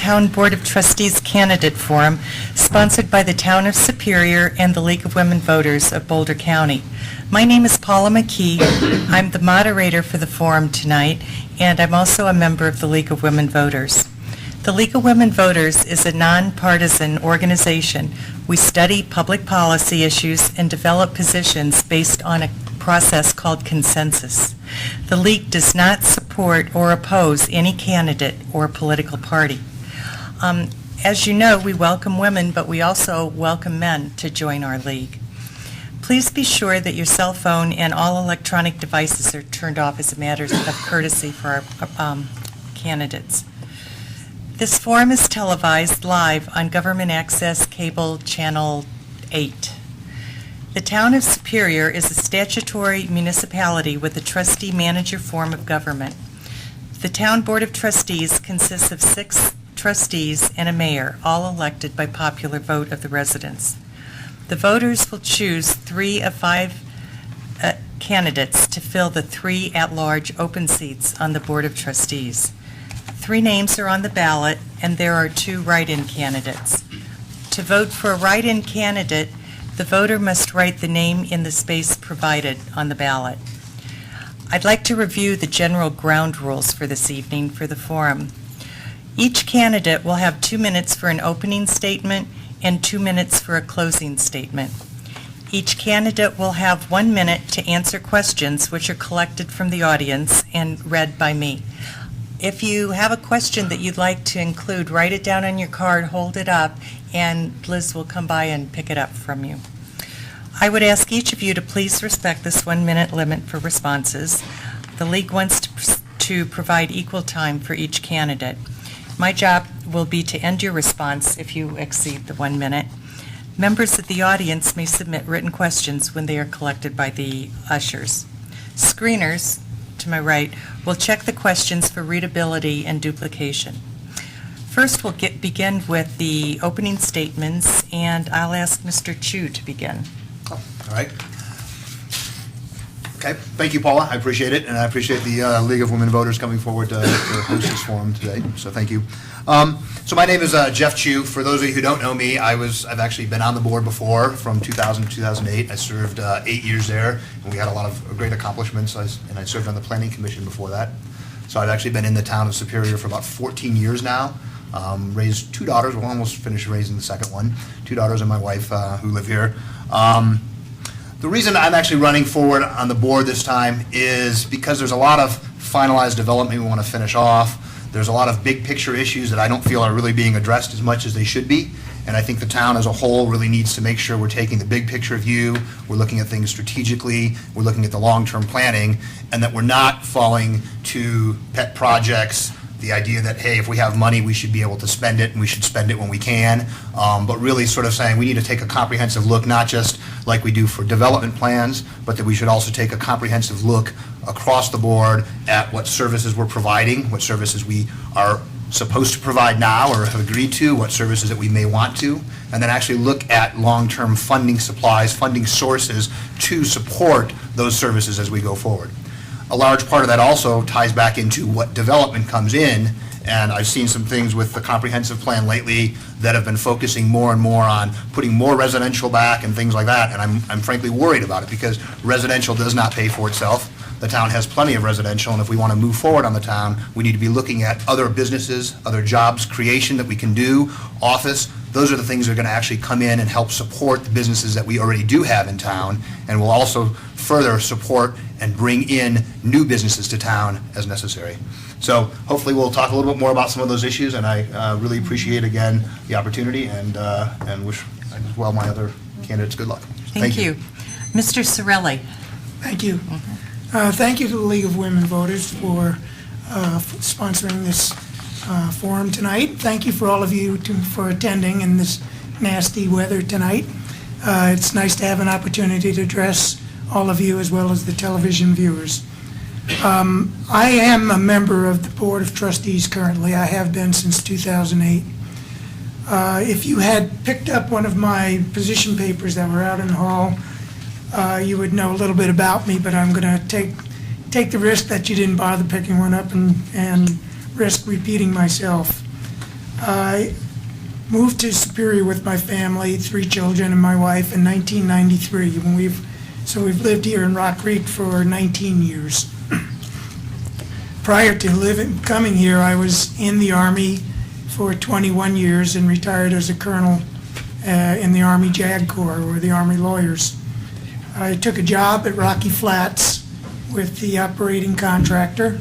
Town Board of Trustees Candidate Forum, sponsored by the Town of Superior and the League of Women Voters of Boulder County. My name is Paula McKee. I'm the moderator for the forum tonight, and I'm also a member of the League of Women Voters. The League of Women Voters is a nonpartisan organization. We study public policy issues and develop positions based on a process called consensus. The League does not support or oppose any candidate or political party. As you know, we welcome women, but we also welcome men to join our League. Please be sure that your cell phone and all electronic devices are turned off as a matter of courtesy for our candidates. This forum is televised live on Government Access Cable Channel 8. The Town of Superior is a statutory municipality with a trustee-manager form of government. The Town Board of Trustees consists of 6 trustees and a mayor, all elected by popular vote of the residents. The voters will choose 3 of 5 candidates to fill the 3 at-large open seats on the Board of Trustees. 3 names are on the ballot, and there are 2 write-in candidates. To vote for a write-in candidate, the voter must write the name in the space provided on the ballot. I'd like to review the general ground rules for this evening for the forum. Each candidate will have 2 minutes for an opening statement and 2 minutes for a closing statement. Each candidate will have 1 minute to answer questions which are collected from the audience and read by me. If you have a question that you'd like to include, write it down on your card, hold it up, and Liz will come by and pick it up from you. I would ask each of you to please respect this 1-minute limit for responses. The League wants to provide equal time for each candidate. My job will be to end your response if you exceed the 1 minute. Members of the audience may submit written questions when they are collected by the ushers. Screeners, to my right, will check the questions for readability and duplication. First, we'll begin with the opening statements, and I'll ask Mr. Chu to begin. All right. Okay. Thank you, Paula. I appreciate it, and I appreciate the League of Women Voters coming forward to host this forum today. So thank you. So my name is Jeff Chu. For those of you who don't know me, I've actually been on the board before from 2000 to 2008. I served 8 years there, and we had a lot of great accomplishments. And I served on the Planning Commission before that. So I've actually been in the Town of Superior for about 14 years now. Raised 2 daughters. We're almost finished raising the second one. 2 daughters and my wife who live here. The reason I'm actually running forward on the board this time is because there's a lot of finalized development we want to finish off. There's a lot of big picture issues that I don't feel are really being addressed as much as they should be. And I think the town as a whole really needs to make sure we're taking the big picture view, we're looking at things strategically, we're looking at the long-term planning, and that we're not falling to pet projects, the idea that, hey, if we have money, we should be able to spend it, and we should spend it when we can, but really sort of saying we need to take a comprehensive look, not just like we do for development plans, but that we should also take a comprehensive look across the board at what services we're providing, what services we are supposed to provide now or have agreed to, what services that we may want to, and then actually look at long-term funding supplies, funding sources to support those services as we go forward. A large part of that also ties back into what development comes in, and I've seen some things with the comprehensive plan lately that have been focusing more and more on putting more residential back and things like that, and I'm frankly worried about it because residential does not pay for itself. The town has plenty of residential, and if we want to move forward on the town, we need to be looking at other businesses, other jobs creation that we can do, office. Those are the things that are going to actually come in and help support the businesses that we already do have in town, and will also further support and bring in new businesses to town as necessary. So hopefully we'll talk a little bit more about some of those issues, and I really appreciate, again, the opportunity, and wish, as well, my other candidates good luck. Thank you. Mr. Sorelli. Thank you. Thank you to the League of Women Voters for sponsoring this forum tonight. Thank you for all of you for attending in this nasty weather tonight. It's nice to have an opportunity to address all of you as well as the television viewers. I am a member of the Board of Trustees currently. I have been since 2008. If you had picked up one of my position papers that were out in the hall, you would know a little bit about me, but I'm going to take the risk that you didn't bother picking one up and risk repeating myself. I moved to Superior with my family, 3 children and my wife, in 1993. And we've lived here in Rock Creek for 19 years. Prior to coming here, I was in the Army for 21 years and retired as a colonel in the Army JAG Corps, or the Army Lawyers. I took a job at Rocky Flats with the operating contractor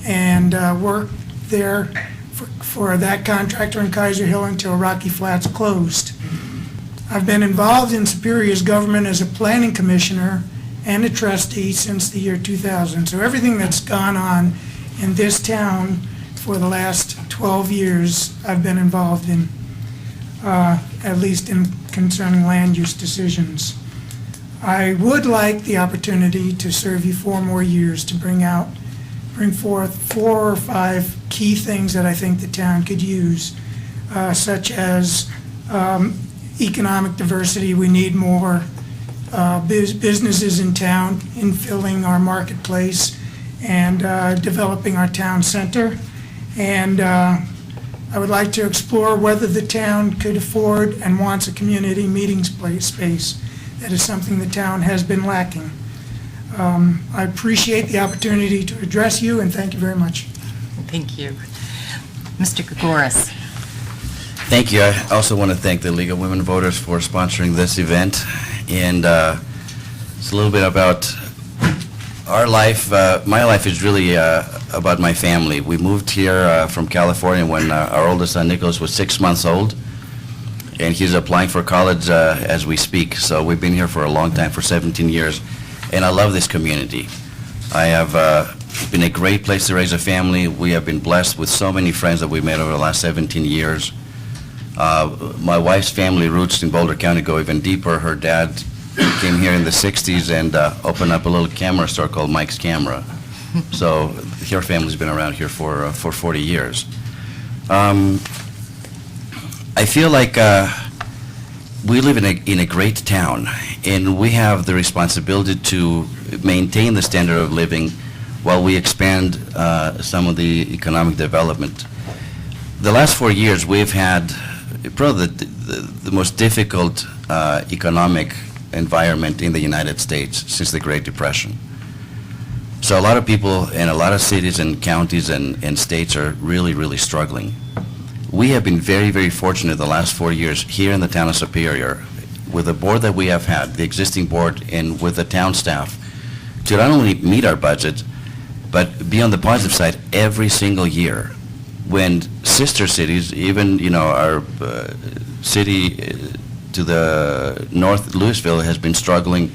and worked there for that contractor in Kaiser Hill until Rocky Flats closed. I've been involved in Superior's government as a planning commissioner and a trustee since the year 2000. So everything that's gone on in this town for the last 12 years, I've been involved in, at least in concerning land use decisions. I would like the opportunity to serve you 4 more years to bring forth 4 or 5 key things that I think the town could use, such as economic diversity. We need more businesses in town, infilling our marketplace and developing our town center. And I would like to explore whether the town could afford and wants a community meetings space. That is something the town has been lacking. I appreciate the opportunity to address you, and thank you very much. Thank you. Mr. Gregoris. Thank you. I also want to thank the League of Women Voters for sponsoring this event. And it's a little bit about our life. My life is really about my family. We moved here from California when our oldest son, Nicholas, was 6 months old. And he's applying for college as we speak. So we've been here for a long time, for 17 years. And I love this community. I have it's been a great place to raise a family. We have been blessed with so many friends that we've made over the last 17 years. My wife's family roots in Boulder County go even deeper. Her dad came here in the 60s and opened up a little camera store called Mike's Camera. So her family's been around here for 40 years. I feel like we live in a great town, and we have the responsibility to maintain the standard of living while we expand some of the economic development. The last 4 years, we've had probably the most difficult economic environment in the United States since the Great Depression. So a lot of people in a lot of cities and counties and states are really, really struggling. We have been very, very fortunate the last 4 years here in the town of Superior, with the board that we have had, the existing board, and with the town staff, to not only meet our budget, but be on the positive side every single year. When sister cities, even our city to the north, Louisville, has been struggling,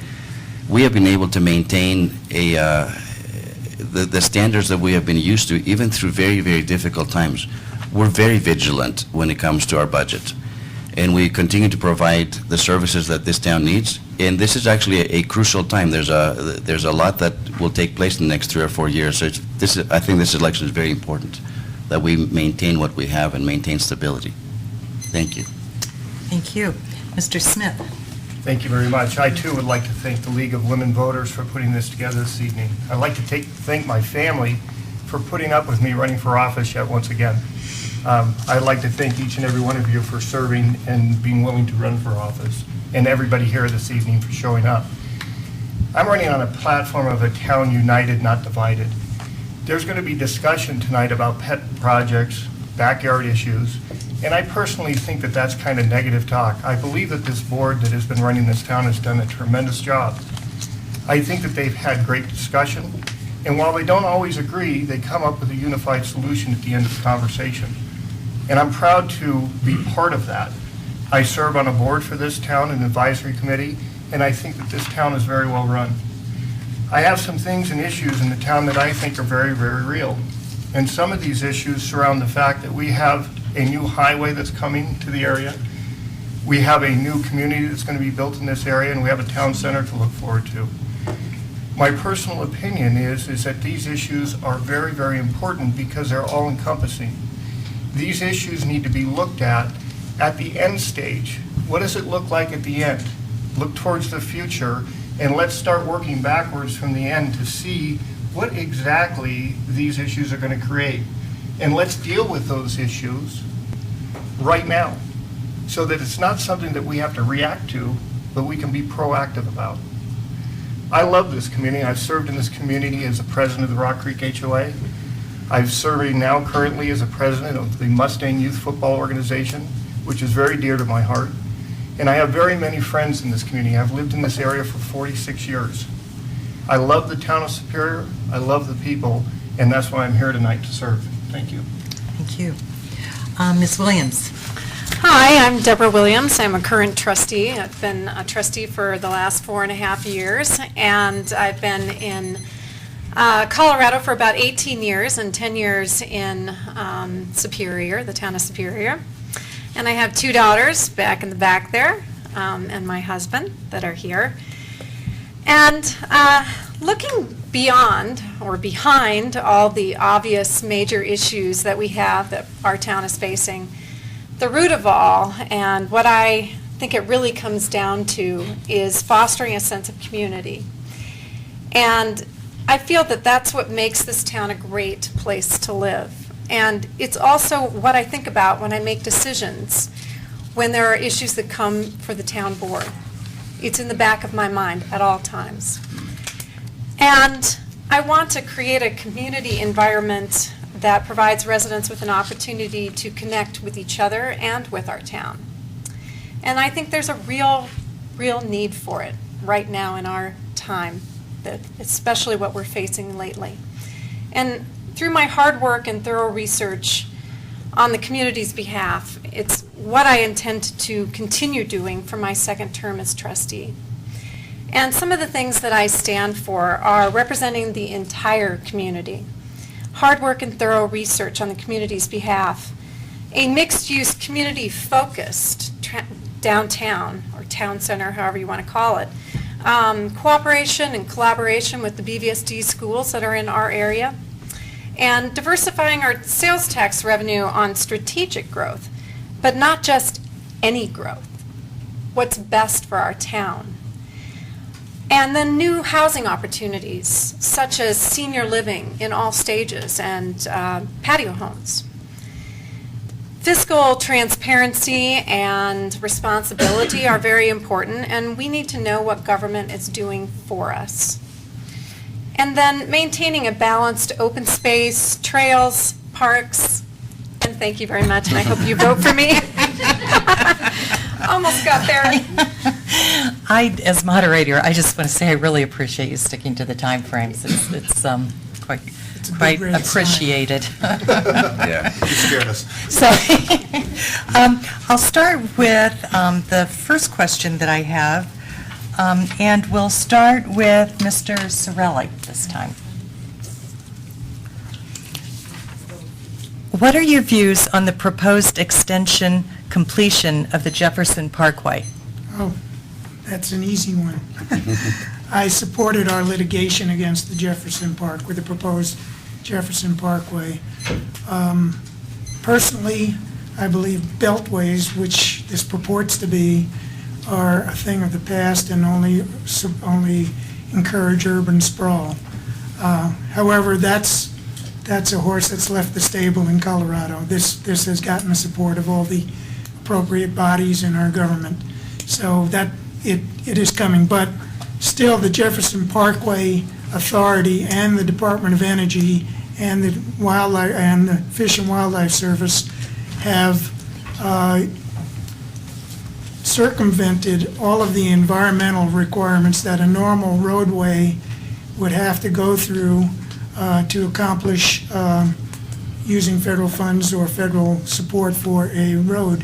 we have been able to maintain the standards that we have been used to, even through very, very difficult times. We're very vigilant when it comes to our budget, and we continue to provide the services that this town needs. And this is actually a crucial time. There's a lot that will take place in the next 3 or 4 years. So I think this election is very important, that we maintain what we have and maintain stability. Thank you. Thank you. Mr. Smith. Thank you very much. I, too, would like to thank the League of Women Voters for putting this together this evening. I'd like to thank my family for putting up with me running for office yet once again. I'd like to thank each and every one of you for serving and being willing to run for office, and everybody here this evening for showing up. I'm running on a platform of a town united, not divided. There's going to be discussion tonight about pet projects, backyard issues, and I personally think that that's kind of negative talk. I believe that this board that has been running this town has done a tremendous job. I think that they've had great discussion, and while they don't always agree, they come up with a unified solution at the end of the conversation. And I'm proud to be part of that. I serve on a board for this town, an advisory committee, and I think that this town is very well run. I have some things and issues in the town that I think are very, very real. And some of these issues surround the fact that we have a new highway that's coming to the area. We have a new community that's going to be built in this area, and we have a town center to look forward to. My personal opinion is that these issues are very, very important because they're all-encompassing. These issues need to be looked at the end stage. What does it look like at the end? Look towards the future, and let's start working backwards from the end to see what exactly these issues are going to create. And let's deal with those issues right now, so that it's not something that we have to react to, but we can be proactive about. I love this community. I've served in this community as the president of the Rock Creek HOA. I'm serving now currently as a president of the Mustang Youth Football Organization, which is very dear to my heart. And I have very many friends in this community. I've lived in this area for 46 years. I love the town of Superior, I love the people, and that's why I'm here tonight to serve. Thank you. Thank you. Ms. Williams? Hi, I'm Deborah Williams. I'm a current trustee. I've been a trustee for the last 4.5 years, and I've been in Colorado for about 18 years and 10 years in Superior, the town of Superior. And I have 2 daughters back in the back there, and my husband that are here. And looking beyond or behind all the obvious major issues that we have that our town is facing, the root of all, and what I think it really comes down to, is fostering a sense of community. And I feel that that's what makes this town a great place to live. And it's also what I think about when I make decisions when there are issues that come for the town board. It's in the back of my mind at all times. And I want to create a community environment that provides residents with an opportunity to connect with each other and with our town. And I think there's a real need for it right now in our time, especially what we're facing lately. And through my hard work and thorough research on the community's behalf, it's what I intend to continue doing for my second term as trustee. And some of the things that I stand for are representing the entire community, hard work and thorough research on the community's behalf, a mixed-use, community-focused downtown, or town center, however you want to call it, cooperation and collaboration with the BVSD schools that are in our area, and diversifying our sales tax revenue on strategic growth, but not just any growth, what's best for our town. And then new housing opportunities, such as senior living in all stages and patio homes. Fiscal transparency and responsibility are very important, and we need to know what government is doing for us. And then maintaining a balanced open space, trails, parks, and thank you very much, and I hope you vote for me. Almost got there. As moderator, I just want to say I really appreciate you sticking to the timeframes. It's quite great sign. appreciated. Yeah. You scared us. So I'll start with the first question that I have, and we'll start with Mr. Sorelli this time. What are your views on the proposed extension completion of the Jefferson Parkway? Oh, that's an easy one. I supported our litigation against the Jefferson Park with the proposed Jefferson Parkway. Personally, I believe beltways, which this purports to be, are a thing of the past and only encourage urban sprawl. However, that's a horse that's left the stable in Colorado. This has gotten the support of all the appropriate bodies in our government. So that it is coming, but still the Jefferson Parkway Authority and the Department of Energy and the Wildlife and the Fish and Wildlife Service have circumvented all of the environmental requirements that a normal roadway would have to go through to accomplish using federal funds or federal support for a road.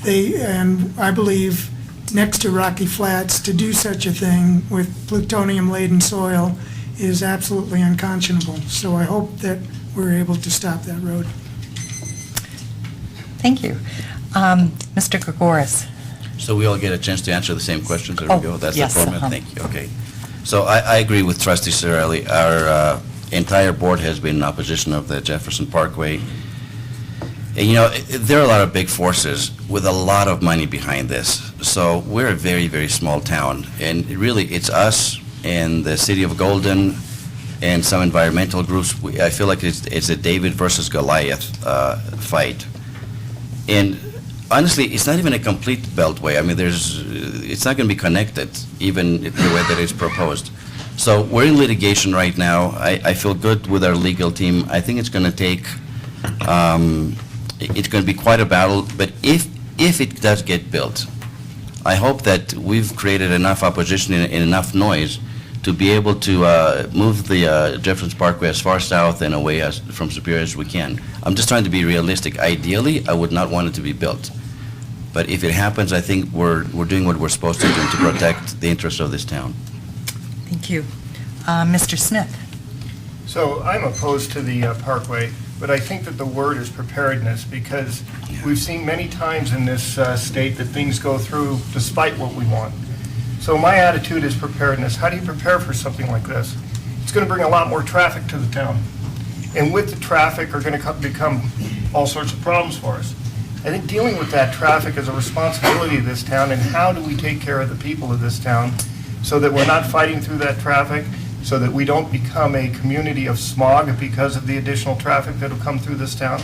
And I believe next to Rocky Flats, to do such a thing with plutonium-laden soil is absolutely unconscionable. So I hope that we're able to stop that road. Thank you. Mr. Gregoris. So we all get a chance to answer the same questions? There Oh, we go. That's yes, the format? uh-huh. Thank you. Okay. So I agree with Trustee Sorelli. Our entire board has been in opposition of the Jefferson Parkway. And, you know, there are a lot of big forces with a lot of money behind this. So we're a very, very small town. And really, it's us and the city of Golden and some environmental groups. I feel like it's a David versus Goliath fight. And honestly, it's not even a complete beltway. I mean, it's not going to be connected, even the way that it's proposed. So we're in litigation right now. I feel good with our legal team. I think it's going to take, it's going to be quite a battle, but if it does get built, I hope that we've created enough opposition and enough noise to be able to move the Jefferson Parkway as far south and away from Superior as we can. I'm just trying to be realistic. Ideally, I would not want it to be built. But if it happens, I think we're doing what we're supposed to do to protect the interests of this town. Thank you. Mr. Smith? So I'm opposed to the Parkway, but I think that the word is preparedness, because we've seen many times in this state that things go through despite what we want. So my attitude is preparedness. How do you prepare for something like this? It's going to bring a lot more traffic to the town. And with the traffic are going to become all sorts of problems for us. I think dealing with that traffic is a responsibility of this town, and how do we take care of the people of this town so that we're not fighting through that traffic, so that we don't become a community of smog because of the additional traffic that will come through this town.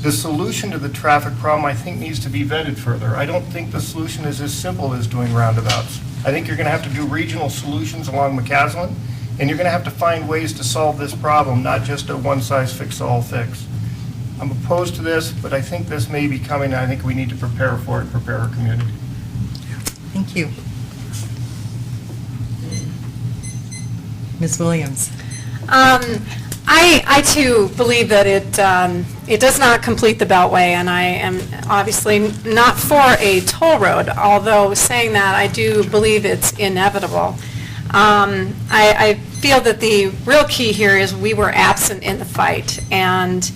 The solution to the traffic problem, I think, needs to be vetted further. I don't think the solution is as simple as doing roundabouts. I think you're going to have to do regional solutions along McCaslin, and you're going to have to find ways to solve this problem, not just a one-size-fits-all fix. I'm opposed to this, but I think this may be coming, and I think we need to prepare for it, prepare our community. Thank you. Ms. Williams? I too believe that it does not complete the Beltway, and I am obviously not for a toll road, although saying that, I do believe it's inevitable. I feel that the real key here is we were absent in the fight, and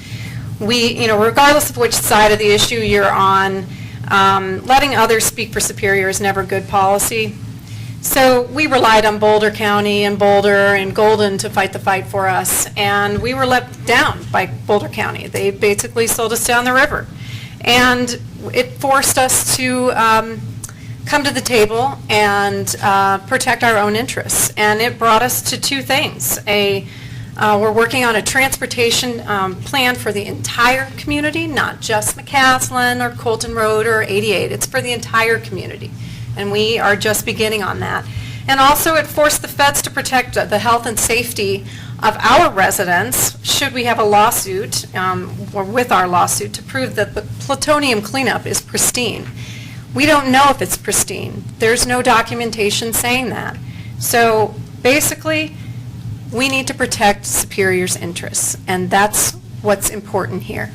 we, regardless of which side of the issue you're on, letting others speak for Superior is never good policy. So we relied on Boulder County and Boulder and Golden to fight the fight for us, and we were let down by Boulder County. They basically sold us down the river, and it forced us to come to the table and protect our own interests, and it brought us to two things. We're working on a transportation plan for the entire community, not just McCaslin or Colton Road or 88. It's for the entire community. And we are just beginning on that. And also it forced the feds to protect the health and safety of our residents should we have a lawsuit, or with our lawsuit, to prove that the plutonium cleanup is pristine. We don't know if it's pristine. There's no documentation saying that. So basically, we need to protect Superior's interests, and that's what's important here.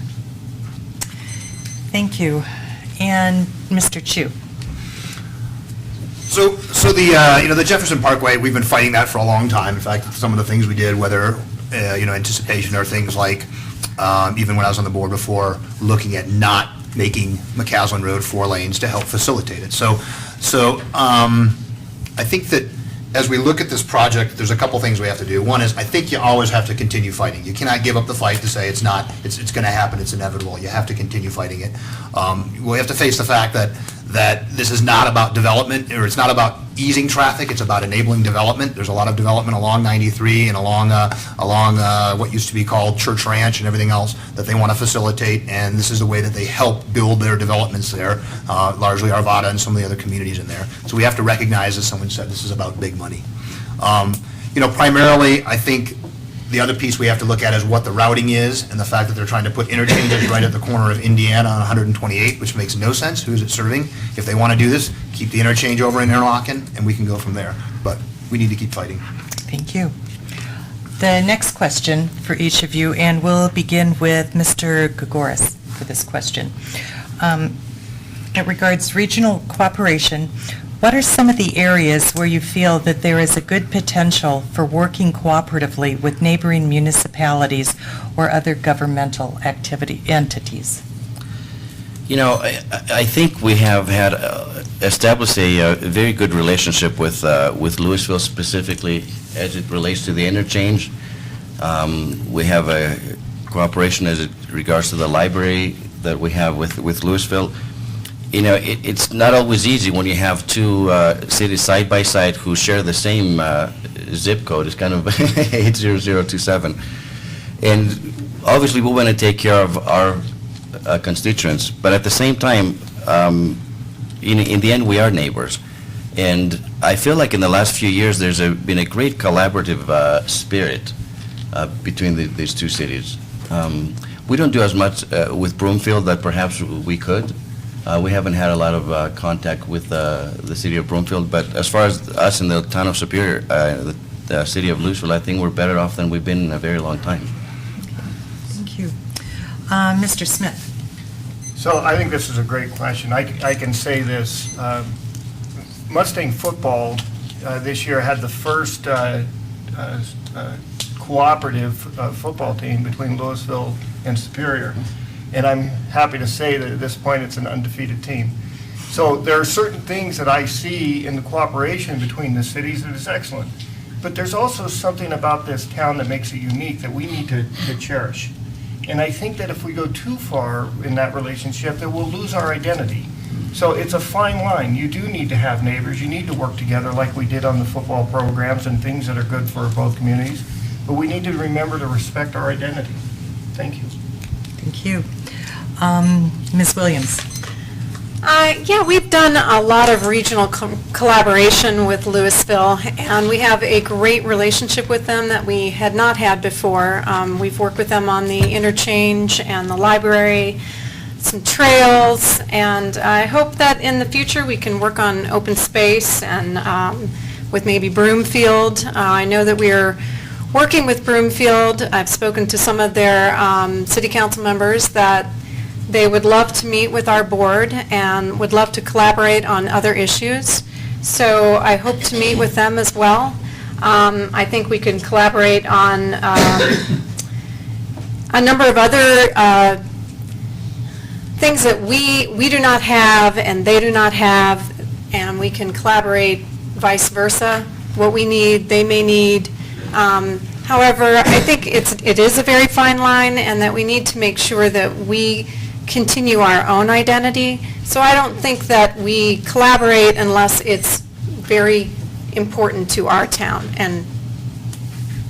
Thank you. And Mr. Chu? So the Jefferson Parkway, we've been fighting that for a long time. In fact, some of the things we did, whether, anticipation or things like, even when I was on the board before, looking at not making McCaslin Road 4 lanes to help facilitate it. So I think that as we look at this project, there's a couple things we have to do. One is, I think you always have to continue fighting. You cannot give up the fight to say it's going to happen, it's inevitable. You have to continue fighting it. We have to face the fact that this is not about development, or it's not about easing traffic, it's about enabling development. There's a lot of development along 93 and along what used to be called Church Ranch and everything else that they want to facilitate, and this is the way that they help build their developments there, largely Arvada and some of the other communities in there. So we have to recognize, as someone said, this is about big money. Primarily, I think the other piece we have to look at is what the routing is, and the fact that they're trying to put interchanges right at the corner of Indiana on 128, which makes no sense. Who is it serving? If they want to do this, keep the interchange over in Interlochen, and we can go from there. But we need to keep fighting. Thank you. The next question for each of you, and we'll begin with Mr. Gregoris for this question. It regards regional cooperation. What are some of the areas where you feel that there is a good potential for working cooperatively with neighboring municipalities or other governmental entities? I think we have had established a very good relationship with Louisville, specifically as it relates to the interchange. We have a cooperation as it regards to the library that we have with Louisville. It's not always easy when you have two cities side by side who share the same zip code. It's kind of 80027. And obviously we want to take care of our constituents, but at the same time, in the end, we are neighbors. And I feel like in the last few years, there's been a great collaborative spirit between these two cities. We don't do as much with Broomfield that perhaps we could. We haven't had a lot of contact with the city of Broomfield, but as far as us in the town of Superior, the city of Louisville, I think we're better off than we've been in a very long time. Thank you. Mr. Smith? So I think this is a great question. I can say this. Mustang football this year had the first cooperative football team between Louisville and Superior. And I'm happy to say that at this point, it's an undefeated team. So there are certain things that I see in the cooperation between the cities that is excellent. But there's also something about this town that makes it unique that we need to cherish. And I think that if we go too far in that relationship, that we'll lose our identity. So it's a fine line. You do need to have neighbors. You need to work together like we did on the football programs and things that are good for both communities. But we need to remember to respect our identity. Thank you. Thank you. Ms. Williams? Yeah, we've done a lot of regional collaboration with Louisville, and we have a great relationship with them that we had not had before. We've worked with them on the interchange and the library, some trails, and I hope that in the future we can work on open space and with maybe Broomfield. I know that we are working with Broomfield. I've spoken to some of their city council members that they would love to meet with our board and would love to collaborate on other issues. So I hope to meet with them as well. I think we can collaborate on a number of other things that we do not have and they do not have, and we can collaborate vice versa. What we need, they may need. However, I think it is a very fine line, and that we need to make sure that we continue our own identity. So I don't think that we collaborate unless it's very important to our town. And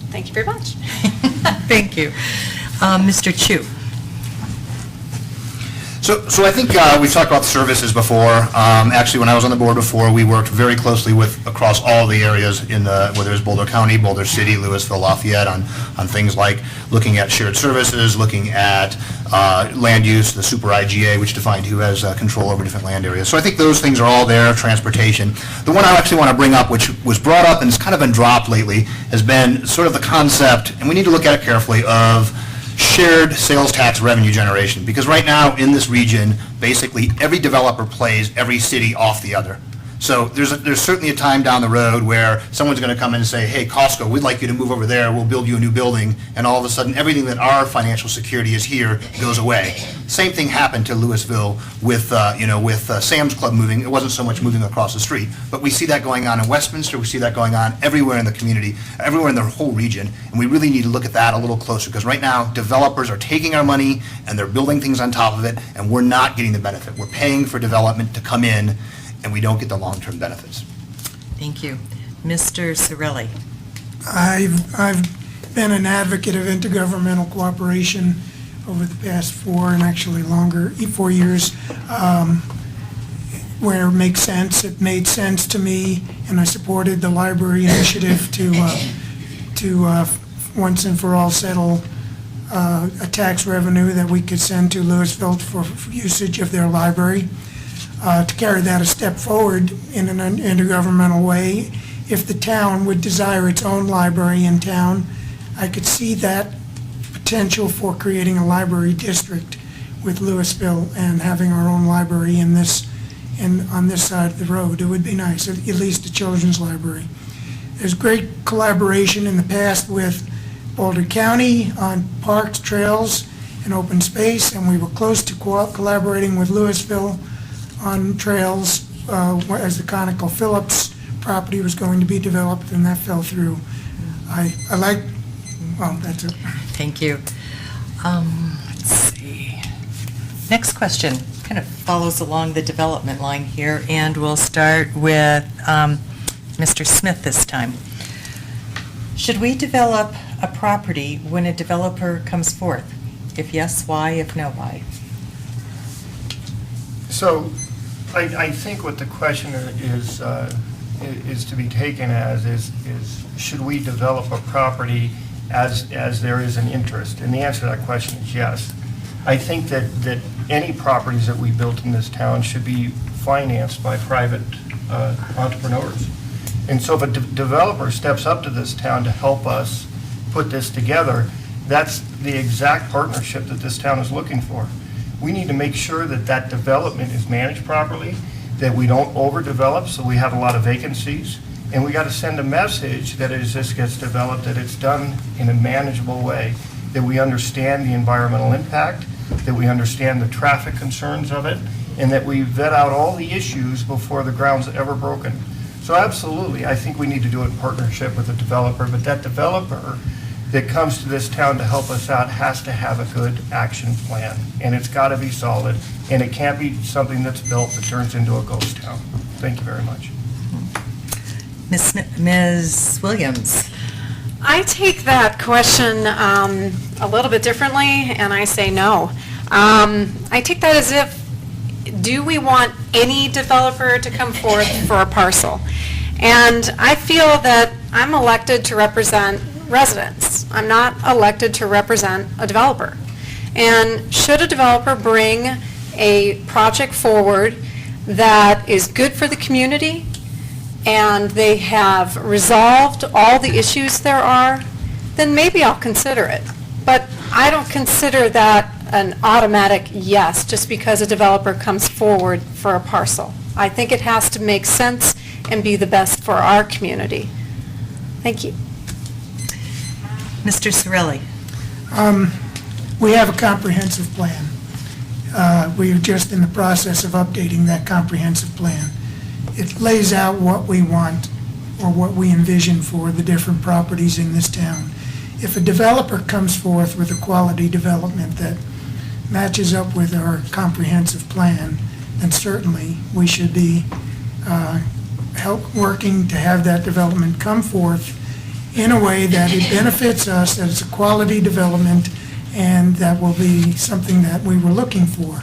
thank you very much. Thank you. Mr. Chu? So I think we've talked about services before. Actually, when I was on the board before, we worked very closely with across all the areas in whether it's Boulder County, Boulder City, Louisville, Lafayette, on things like looking at shared services, looking at land use, the super IGA, which defined who has control over different land areas. So I think those things are all there, transportation. The one I actually want to bring up, which was brought up and it's kind of been dropped lately, has been sort of the concept, and we need to look at it carefully, of shared sales tax revenue generation, because right now in this region, basically every developer plays every city off the other. So there's certainly a time down the road where someone's going to come in and say, hey, Costco, we'd like you to move over there, we'll build you a new building, and all of a sudden everything that our financial security is here goes away. Same thing happened to Louisville with Sam's Club moving. It wasn't so much moving across the street, but we see that going on in Westminster, we see that going on everywhere in the community, everywhere in the whole region, and we really need to look at that a little closer, because right now developers are taking our money and they're building things on top of it, and we're not getting the benefit. We're paying for development to come in, and we don't get the long-term benefits. Thank you. Mr. Cirilli? I've been an advocate of intergovernmental cooperation over the past 4 and actually longer, 4 years, where it makes sense. It made sense to me, and I supported the library initiative to once and for all settle a tax revenue that we could send to Louisville for usage of their library. To carry that a step forward in an intergovernmental way, if the town would desire its own library in town, I could see that potential for creating a library district with Louisville and having our own library on this side of the road. It would be nice, at least a children's library. There's great collaboration in the past with Boulder County on parks, trails, and open space, and we were close to collaborating with Louisville on trails as the ConocoPhillips property was going to be developed, and that fell through. That's it. Thank you. Let's see. Next question kind of follows along the development line here, and we'll start with Mr. Smith this time. Should we develop a property when a developer comes forth? If yes, why? If no, why? So I think what the question is to be taken as is should we develop a property as there is an interest? And the answer to that question is yes. I think that any properties that we built in this town should be financed by private entrepreneurs. And so if a developer steps up to this town to help us put this together, that's the exact partnership that this town is looking for. We need to make sure that that development is managed properly, that we don't overdevelop so we have a lot of vacancies, and we got to send a message that as this gets developed, that it's done in a manageable way, that we understand the environmental impact, that we understand the traffic concerns of it, and that we vet out all the issues before the ground's ever broken. So absolutely, I think we need to do it in partnership with the developer, but that developer that comes to this town to help us out has to have a good action plan, and it's got to be solid, and it can't be something that's built that turns into a ghost town. Thank you very much. Ms. Williams? I take that question a little bit differently, and I say no. I take that as if, do we want any developer to come forth for a parcel? And I feel that I'm elected to represent residents. I'm not elected to represent a developer. And should a developer bring a project forward that is good for the community, and they have resolved all the issues there are, then maybe I'll consider it. But I don't consider that an automatic yes, just because a developer comes forward for a parcel. I think it has to make sense and be the best for our community. Thank you. Mr. Cirilli? We have a comprehensive plan. We are just in the process of updating that comprehensive plan. It lays out what we want or what we envision for the different properties in this town. If a developer comes forth with a quality development that matches up with our comprehensive plan, then certainly we should be working to have that development come forth in a way that it benefits us, that it's a quality development, and that will be something that we were looking for.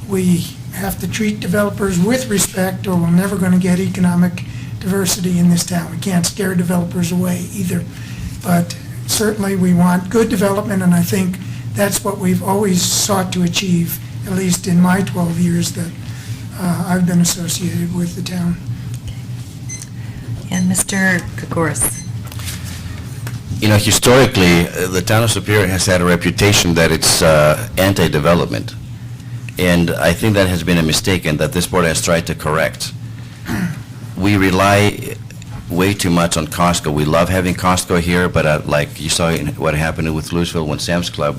We have to treat developers with respect, or we're never going to get economic diversity in this town. We can't scare developers away either. But certainly we want good development, and I think that's what we've always sought to achieve, at least in my 12 years that I've been associated with the town. And Mr. Kokoris? You know, historically, the town of Superior has had a reputation that it's anti-development. And I think that has been a mistake and that this board has tried to correct. We rely way too much on Costco. We love having Costco here, but like you saw what happened with Louisville when Sam's Club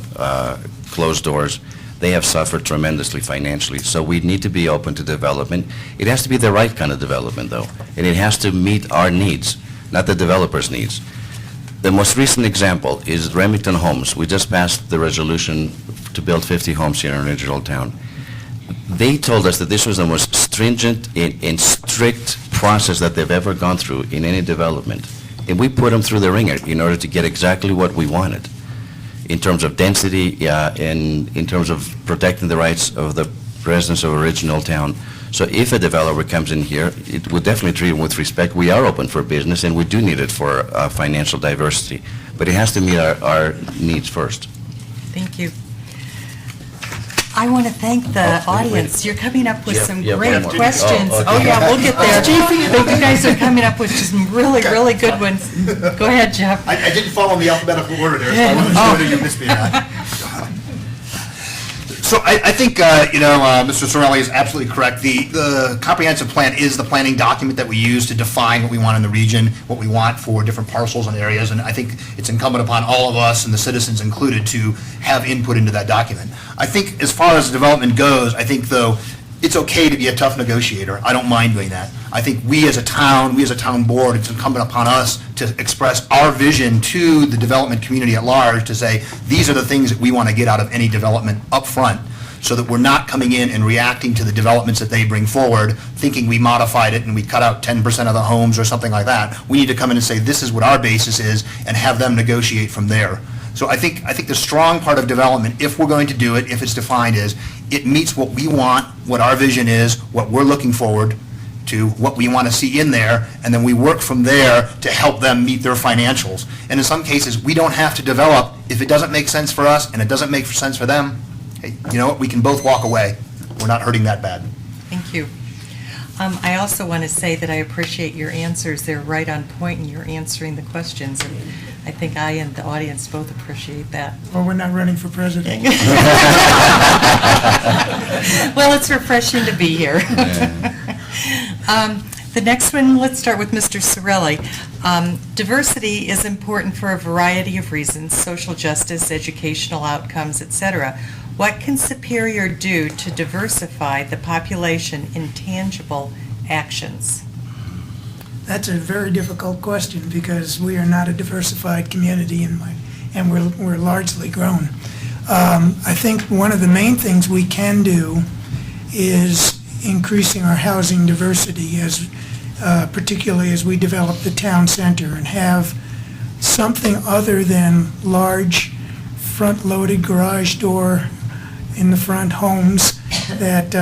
closed doors, they have suffered tremendously financially. So we need to be open to development. It has to be the right kind of development, though, and it has to meet our needs, not the developer's needs. The most recent example is Remington Homes. We just passed the resolution to build 50 homes here in Original Town. They told us that this was the most stringent and strict process that they've ever gone through in any development. And we put them through the ringer in order to get exactly what we wanted in terms of density and in terms of protecting the rights of the residents of Original Town. So if a developer comes in here, it would definitely treat them with respect. We are open for business, and we do need it for financial diversity. But it has to meet our needs first. Thank you. I want to thank the audience. You're coming up with some great questions. Oh, yeah, we'll get there. But you guys are coming up with some really, really good ones. Go ahead, Jeff. I didn't follow the alphabetical order there, so I wasn't sure that you missed me on that. So I think, Mr. Cirilli is absolutely correct. The comprehensive plan is the planning document that we use to define what we want in the region, what we want for different parcels and areas, and I think it's incumbent upon all of us, and the citizens included, to have input into that document. I think as far as development goes, I think, though, it's okay to be a tough negotiator. I don't mind doing that. I think we as a town board, it's incumbent upon us to express our vision to the development community at large, to say, these are the things that we want to get out of any development up front, so that we're not coming in and reacting to the developments that they bring forward, thinking we modified it and we cut out 10% of the homes or something like that. We need to come in and say, this is what our basis is, and have them negotiate from there. So I think the strong part of development, if we're going to do it, if it's defined, is it meets what we want, what our vision is, what we're looking forward to, what we want to see in there, and then we work from there to help them meet their financials. And in some cases, we don't have to develop. If it doesn't make sense for us and it doesn't make sense for them, hey, you know what, we can both walk away. We're not hurting that bad. Thank you. I also want to say that I appreciate your answers. They're right on point, and you're answering the questions, and I think I and the audience both appreciate that. Well, we're not running for president. Well, it's refreshing to be here. The next one, let's start with Mr. Sorelli. Diversity is important for a variety of reasons: social justice, educational outcomes, etc. What can Superior do to diversify the population in tangible actions? That's a very difficult question because we are not a diversified community and we're largely grown. I think one of the main things we can do is increasing our housing diversity, particularly as we develop the town center and have something other than large front-loaded garage door in the front homes that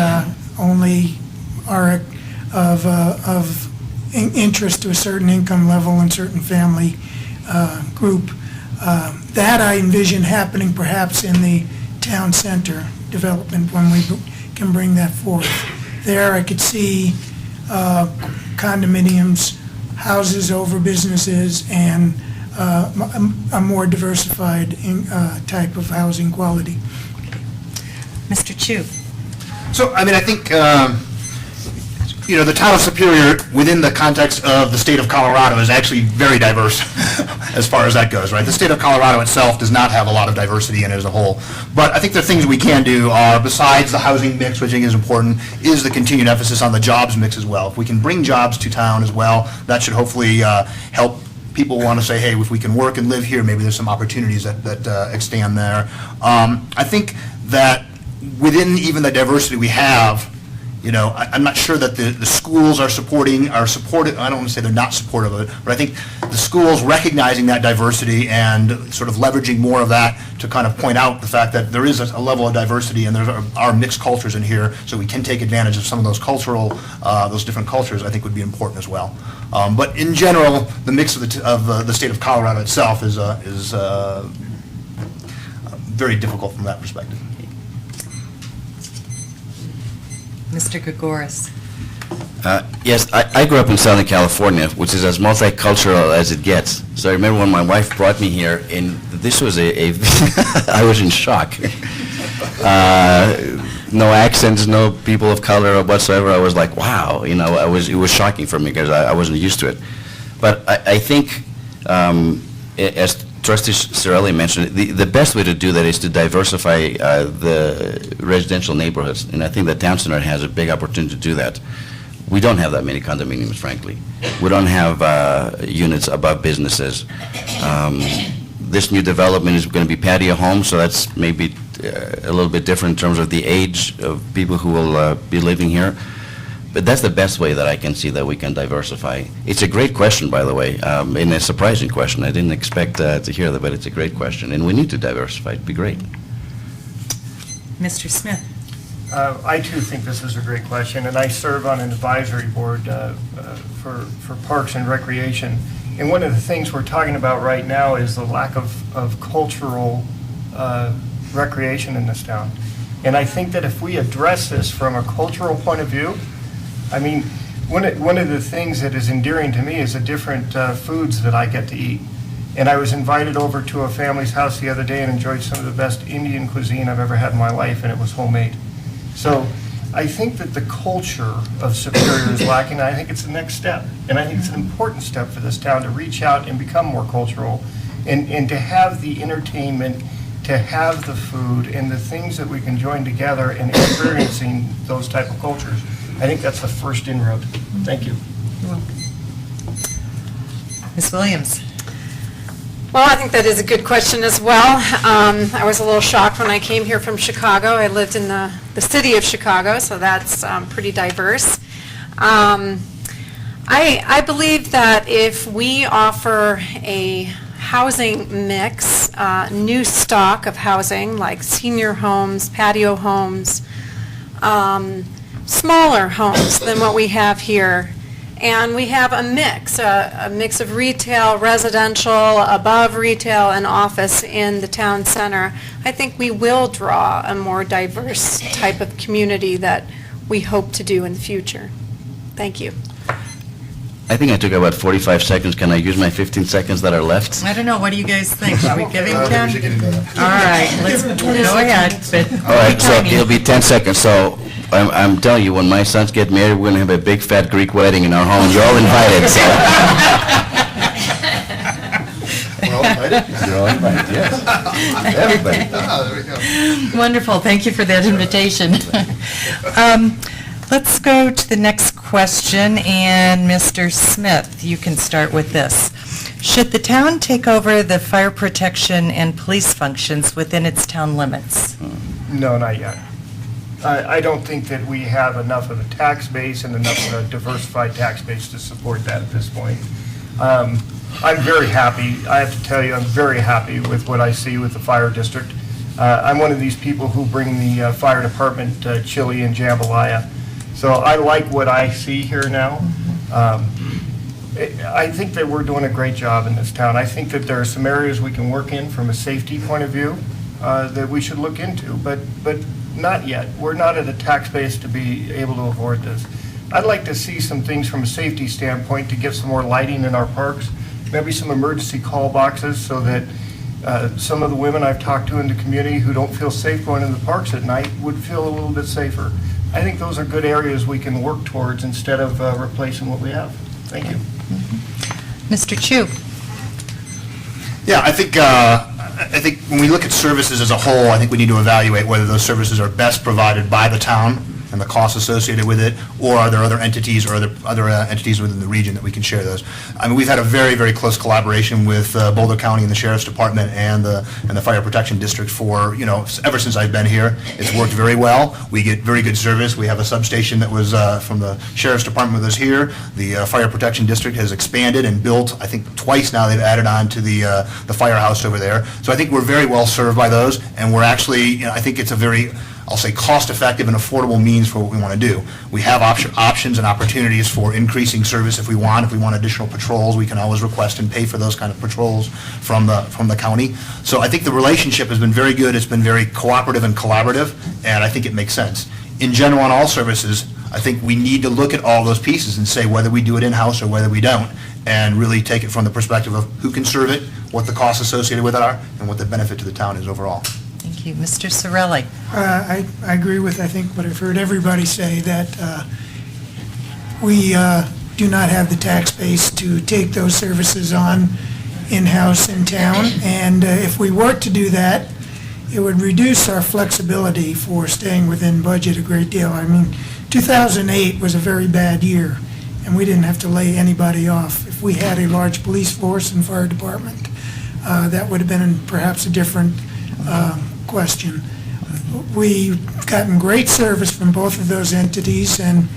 only are of interest to a certain income level and certain family group. That I envision happening perhaps in the town center development when we can bring that forth. There I could see condominiums, houses over businesses, and a more diversified type of housing quality. Mr. Chu? So, I mean, I think, the town of Superior, within the context of the state of Colorado, is actually very diverse as far as that goes, right? The state of Colorado itself does not have a lot of diversity in it as a whole. But I think the things we can do are, besides the housing mix, which I think is important, is the continued emphasis on the jobs mix as well. If we can bring jobs to town as well, that should hopefully help people want to say, hey, if we can work and live here, maybe there's some opportunities that extend there. I think that within even the diversity we have, I'm not sure that the schools are supportive, I don't want to say they're not supportive of it, but I think the schools recognizing that diversity and sort of leveraging more of that to kind of point out the fact that there is a level of diversity and there are mixed cultures in here, so we can take advantage of some of those those different cultures, I think would be important as well. But in general, the mix of the state of Colorado itself is very difficult from that perspective. Mr. Gregoris? Yes, I grew up in Southern California, which is as multicultural as it gets. So I remember when my wife brought me here, and this was I was in shock. No accents, no people of color whatsoever. I was like, wow, it was shocking for me because I wasn't used to it. But I think, as Trustee Sorelli mentioned, the best way to do that is to diversify the residential neighborhoods, and I think that Town Center has a big opportunity to do that. We don't have that many condominiums, frankly. We don't have units above businesses. This new development is going to be patio homes, so that's maybe a little bit different in terms of the age of people who will be living here. But that's the best way that I can see that we can diversify. It's a great question, by the way, and a surprising question. I didn't expect to hear that, but it's a great question, and we need to diversify. It'd be great. Mr. Smith? I too think this is a great question, and I serve on an advisory board for Parks and Recreation. And one of the things we're talking about right now is the lack of cultural recreation in this town. And I think that if we address this from a cultural point of view, I mean, one of the things that is endearing to me is the different foods that I get to eat. And I was invited over to a family's house the other day and enjoyed some of the best Indian cuisine I've ever had in my life, and it was homemade. So I think that the culture of Superior is lacking. I think it's the next step. And I think it's an important step for this town to reach out and become more cultural and to have the entertainment, to have the food and the things that we can join together in experiencing those type of cultures. I think that's the first inroad. Thank you. Ms. Williams? Well, I think that is a good question as well. I was a little shocked when I came here from Chicago. I lived in the city of Chicago, so that's pretty diverse. I believe that if we offer a housing mix new stock of housing, like senior homes, patio homes, smaller homes than what we have here. And we have a mix of retail, residential, above retail, and office in the town center. I think we will draw a more diverse type of community that we hope to do in the future. Thank you. I think I took about 45 seconds. Can I use my 15 seconds that are left? I don't know, what do you guys think? Should we give him I think we 10? should get into that. All right, let's go ahead, but All right, so tiny. it'll be 10 seconds. So I'm telling you, when my sons get married, we're going to have a big fat Greek wedding in our home. You're all invited. So. We're all invited? You're all invited, yes. Everybody. Ah, there we go. Wonderful, thank you for that invitation. Let's go to the next question, and Mr. Smith, you can start with this. Should the town take over the fire protection and police functions within its town limits? No, not yet. I don't think that we have enough of a tax base and enough of a diversified tax base to support that at this point. I'm very happy, I have to tell you, I'm very happy with what I see with the fire district. I'm one of these people who bring the fire department chili and jambalaya. So I like what I see here now. I think that we're doing a great job in this town. I think that there are some areas we can work in from a safety point of view that we should look into, but not yet. We're not at a tax base to be able to afford this. I'd like to see some things from a safety standpoint to get some more lighting in our parks, maybe some emergency call boxes so that some of the women I've talked to in the community who don't feel safe going in the parks at night would feel a little bit safer. I think those are good areas we can work towards instead of replacing what we have. Thank you. Mr. Chu? Yeah, I think when we look at services as a whole, I think we need to evaluate whether those services are best provided by the town and the costs associated with it, or are there other entities or other entities within the region that we can share those. I mean, we've had a very, very close collaboration with Boulder County and the Sheriff's Department and the Fire Protection District for, ever since I've been here. It's worked very well. We get very good service. We have a substation that was from the Sheriff's Department that was here. The Fire Protection District has expanded and built, I think twice now they've added on to the firehouse over there. So I think we're very well served by those, and we're actually, I think it's a very, I'll say, cost-effective and affordable means for what we want to do. We have options and opportunities for increasing service if we want. If we want additional patrols, we can always request and pay for those kind of patrols from the county. So I think the relationship has been very good. It's been very cooperative and collaborative, and I think it makes sense. In general, on all services, I think we need to look at all those pieces and say whether we do it in-house or whether we don't, and really take it from the perspective of who can serve it, what the costs associated with it are, and what the benefit to the town is overall. Thank you. Mr. Sorelli? I agree with, I think, what I've heard everybody say, that we do not have the tax base to take those services on in-house in town, and if we were to do that, it would reduce our flexibility for staying within budget a great deal. I mean, 2008 was a very bad year, and we didn't have to lay anybody off. If we had a large police force and fire department, that would have been perhaps a different question. We've gotten great service from both of those entities, and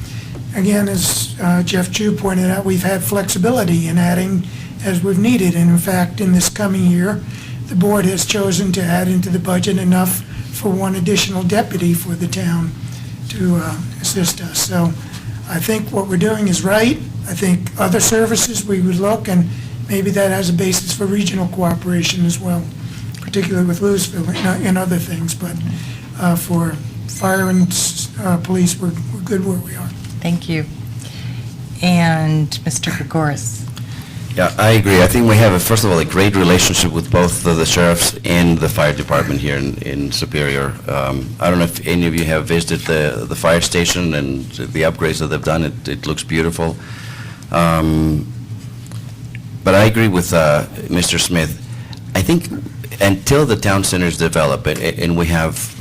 again, as Jeff Chu pointed out, we've had flexibility in adding as we've needed, and in fact, in this coming year, the board has chosen to add into the budget enough for one additional deputy for the town to assist us. So I think what we're doing is right. I think other services we would look, and maybe that has a basis for regional cooperation as well, particularly with Louisville and other things, but for fire and police, we're good where we are. Thank you. And Mr. Gregoris? Yeah, I agree. I think we have, first of all, a great relationship with both the sheriffs and the fire department here in Superior. I don't know if any of you have visited the fire station and the upgrades that they've done. It looks beautiful. But I agree with Mr. Smith. I think until the town centers develop and we have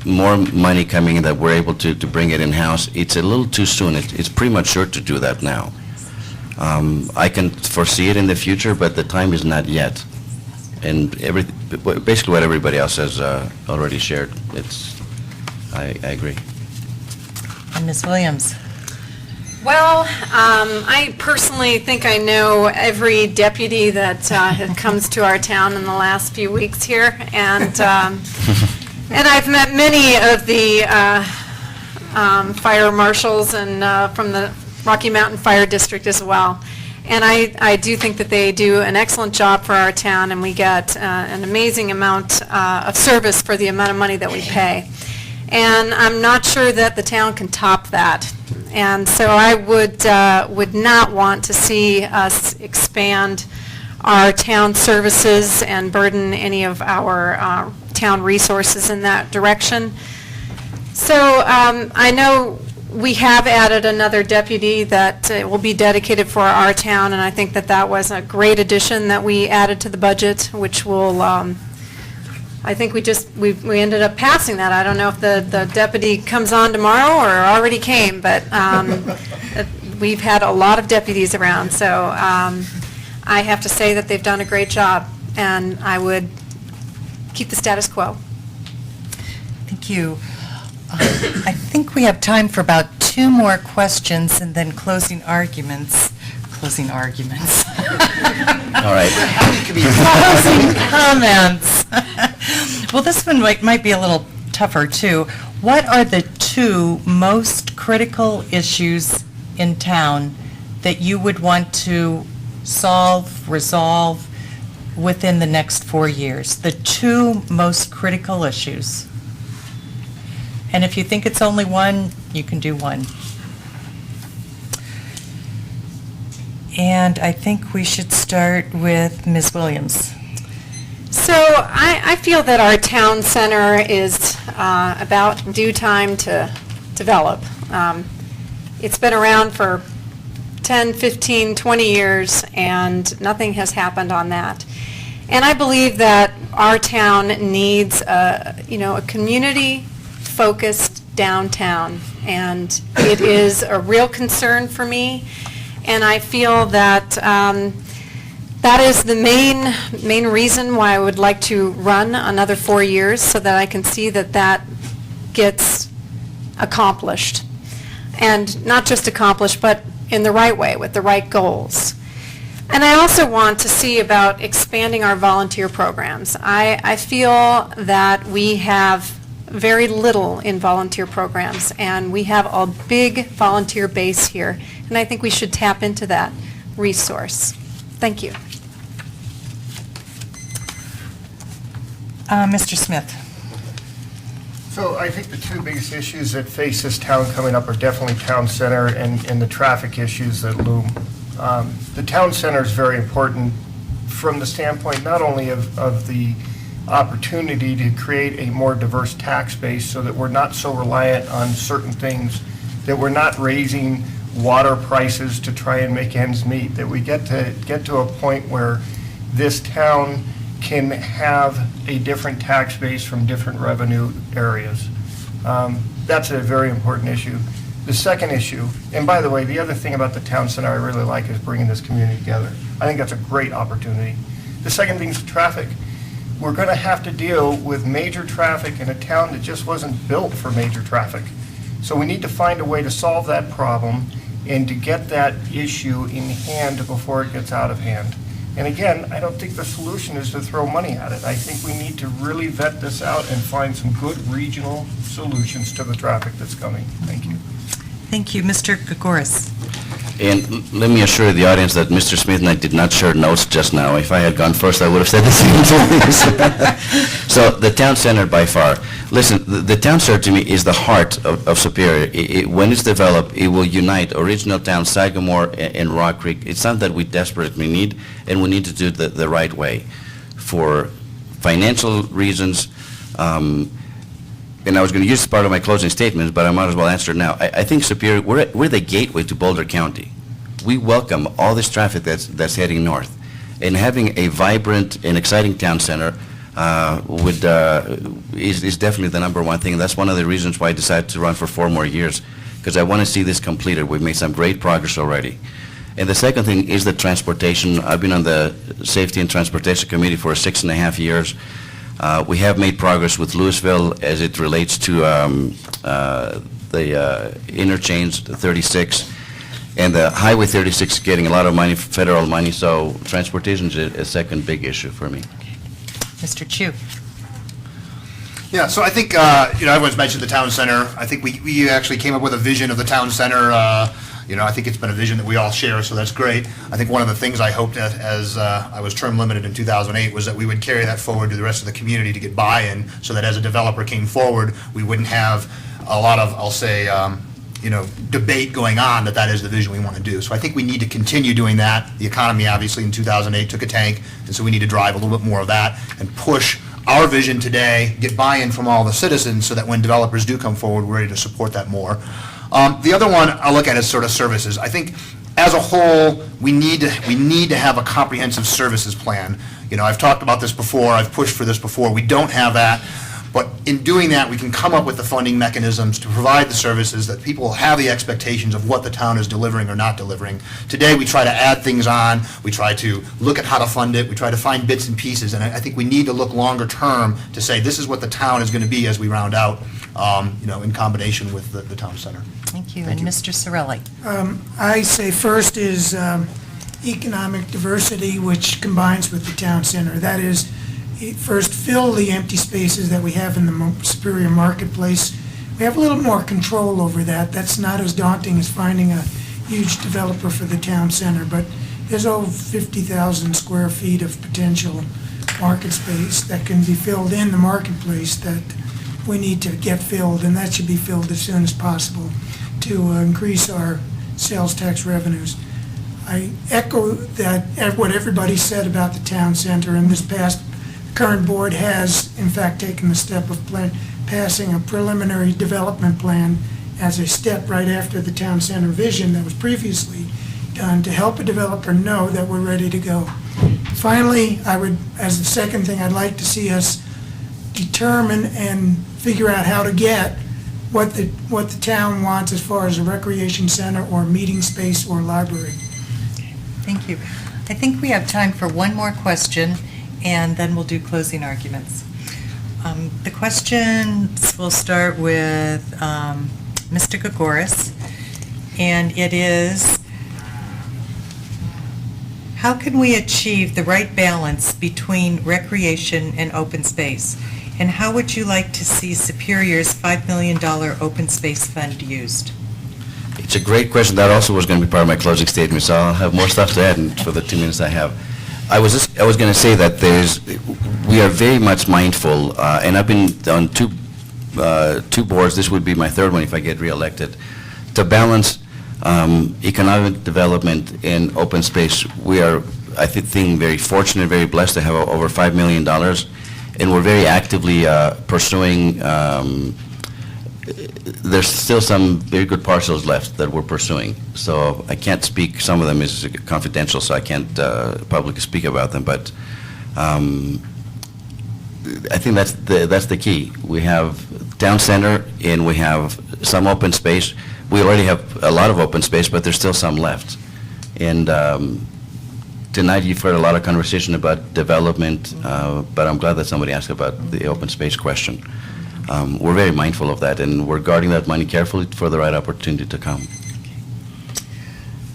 more money coming in that we're able to bring it in-house, it's a little too soon. It's premature to do that now. I can foresee it in the future, but the time is not yet. And basically what everybody else has already shared, I agree. And Ms. Williams? Well, I personally think I know every deputy that comes to our town in the last few weeks here, and I've met many of the fire marshals and from the Rocky Mountain Fire District as well. And I do think that they do an excellent job for our town, and we get an amazing amount of service for the amount of money that we pay. And I'm not sure that the town can top that. And so I would not want to see us expand our town services and burden any of our town resources in that direction. So I know we have added another deputy that will be dedicated for our town, and I think that that was a great addition that we added to the budget, which will, I think we ended up passing that. I don't know if the deputy comes on tomorrow or already came, but we've had a lot of deputies around, so I have to say that they've done a great job, and I would keep the status quo. Thank you. I think we have time for about 2 more questions and then closing arguments. Closing arguments. All right. Closing comments. Well, this one might be a little tougher, too. What are the 2 most critical issues in town that you would want to resolve within the next 4 years? The 2 most critical issues. And if you think it's only one, you can do one. And I think we should start with Ms. Williams. So I feel that our town center is about due time to develop. It's been around for 10, 15, 20 years, and nothing has happened on that. And I believe that our town needs a community-focused downtown, and it is a real concern for me. And I feel that that is the main reason why I would like to run another 4 years, so that I can see that that gets accomplished. And not just accomplished, but in the right way, with the right goals. And I also want to see about expanding our volunteer programs. I feel that we have very little in volunteer programs, and we have a big volunteer base here, and I think we should tap into that resource. Thank you. Mr. Smith. So I think the 2 biggest issues that face this town coming up are definitely town center and the traffic issues that loom. The town center is very important from the standpoint not only of the opportunity to create a more diverse tax base so that we're not so reliant on certain things, that we're not raising water prices to try and make ends meet, that we get to a point where this town can have a different tax base from different revenue areas. That's a very important issue. The second issue, and by the way, the other thing about the town center I really like is bringing this community together. I think that's a great opportunity. The second thing is traffic. We're going to have to deal with major traffic in a town that just wasn't built for major traffic. So we need to find a way to solve that problem and to get that issue in hand before it gets out of hand. And again, I don't think the solution is to throw money at it. I think we need to really vet this out and find some good regional solutions to the traffic that's coming. Thank you. Thank you. Mr. Gregoris. And let me assure the audience that Mr. Smith and I did not share notes just now. If I had gone first, I would have said the same things. So the town center by far. Listen, the town center to me is the heart of Superior. When it's developed, it will unite original towns, Sagamore and Rock Creek. It's something that we desperately need, and we need to do it the right way. For financial reasons, and I was going to use part of my closing statements, but I might as well answer it now. I think Superior, we're the gateway to Boulder County. We welcome all this traffic that's heading north. And having a vibrant and exciting town center is definitely the number one thing. That's one of the reasons why I decided to run for 4 more years, because I want to see this completed. We've made some great progress already. And the second thing is the transportation. I've been on the Safety and Transportation Committee for 6.5 years. We have made progress with Louisville as it relates to the interchange, the 36. And the Highway 36 is getting a lot of money, federal money, so transportation is a second big issue for me. Mr. Chu? Yeah, so I think, everyone's mentioned the town center. I think we actually came up with a vision of the town center. I think it's been a vision that we all share, so that's great. I think one of the things I hoped that as I was term limited in 2008 was that we would carry that forward to the rest of the community to get buy-in, so that as a developer came forward, we wouldn't have a lot of, I'll say, debate going on that is the vision we want to do. So I think we need to continue doing that. The economy, obviously, in 2008 took a tank, and so we need to drive a little bit more of that and push our vision today, get buy-in from all the citizens so that when developers do come forward, we're ready to support that more. The other one I'll look at is sort of services. I think as a whole, we need to have a comprehensive services plan. I've talked about this before, I've pushed for this before, we don't have that. But in doing that, we can come up with the funding mechanisms to provide the services that people have the expectations of what the town is delivering or not delivering. Today, we try to add things on, we try to look at how to fund it, we try to find bits and pieces, and I think we need to look longer term to say this is what the town is going to be as we round out, in combination with the town center. Thank you. And Mr. Sorelli? I say first is economic diversity, which combines with the town center. That is, first, fill the empty spaces that we have in the Superior Marketplace. We have a little more control over that. That's not as daunting as finding a huge developer for the town center, but there's over 50,000 square feet of potential market space that can be filled in the marketplace that we need to get filled, and that should be filled as soon as possible to increase our sales tax revenues. I echo what everybody said about the town center, and this past current board has, in fact, taken the step of passing a preliminary development plan as a step right after the town center vision that was previously done to help a developer know that we're ready to go. Finally, as the second thing, I'd like to see us determine and figure out how to get what the town wants as far as a recreation center or meeting space or library. Thank you. I think we have time for one more question, and then we'll do closing arguments. The questions will start with Mr. Gregoris, and it is, how can we achieve the right balance between recreation and open space? And how would you like to see Superior's $5 million open space fund used? It's a great question. That also was going to be part of my closing statement, so I'll have more stuff to add for the 2 minutes I have. I was going to say that we are very much mindful, and I've been on two boards. This would be my third one if I get reelected. To balance economic development and open space, we are, I think, very fortunate, very blessed to have over $5 million, and we're very actively pursuing. There's still some very good parcels left that we're pursuing, so I can't speak. Some of them is confidential, so I can't publicly speak about them. But I think that's the key. We have town center, and we have some open space. We already have a lot of open space, but there's still some left. And tonight you've heard a lot of conversation about development, but I'm glad that somebody asked about the open space question. We're very mindful of that, and we're guarding that money carefully for the right opportunity to come.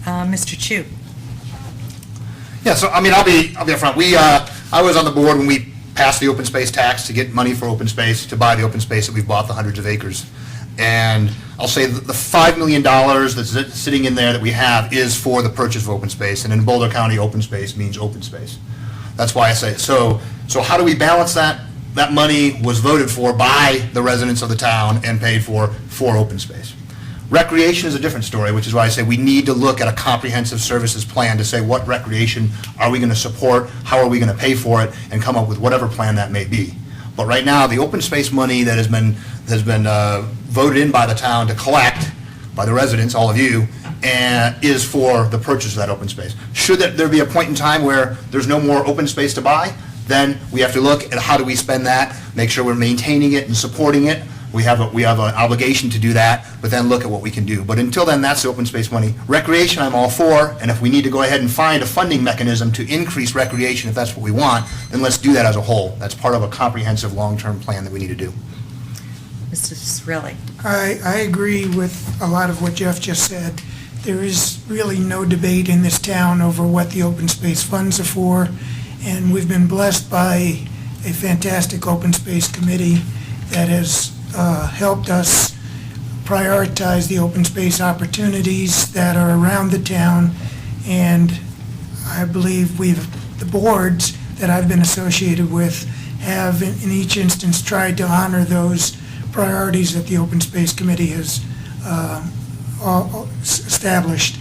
Mr. Chu? Yeah, so I'll be upfront. I was on the board when we passed the open space tax to get money for open space, to buy the open space that we've bought, the hundreds of acres. And I'll say that the $5 million that's sitting in there that we have is for the purchase of open space, and in Boulder County, open space means open space. That's why I say, so how do we balance that? That money was voted for by the residents of the town and paid for open space. Recreation is a different story, which is why I say we need to look at a comprehensive services plan to say what recreation are we going to support, how are we going to pay for it, and come up with whatever plan that may be. But right now, the open space money that has been voted in by the town to collect by the residents, all of you, and is for the purchase of that open space. Should there be a point in time where there's no more open space to buy, then we have to look at how do we spend that, make sure we're maintaining it and supporting it. We have an obligation to do that, but then look at what we can do. But until then, that's the open space money. Recreation, I'm all for, and if we need to go ahead and find a funding mechanism to increase recreation, if that's what we want, then let's do that as a whole. That's part of a comprehensive long-term plan that we need to do. Mr. Sorelli? I agree with a lot of what Jeff just said. there is really no debate in this town over what the open space funds are for, and we've been blessed by a fantastic open space committee that has helped us prioritize the open space opportunities that are around the town, and I believe the boards that I've been associated with have in each instance tried to honor those priorities that the Open Space Committee has established.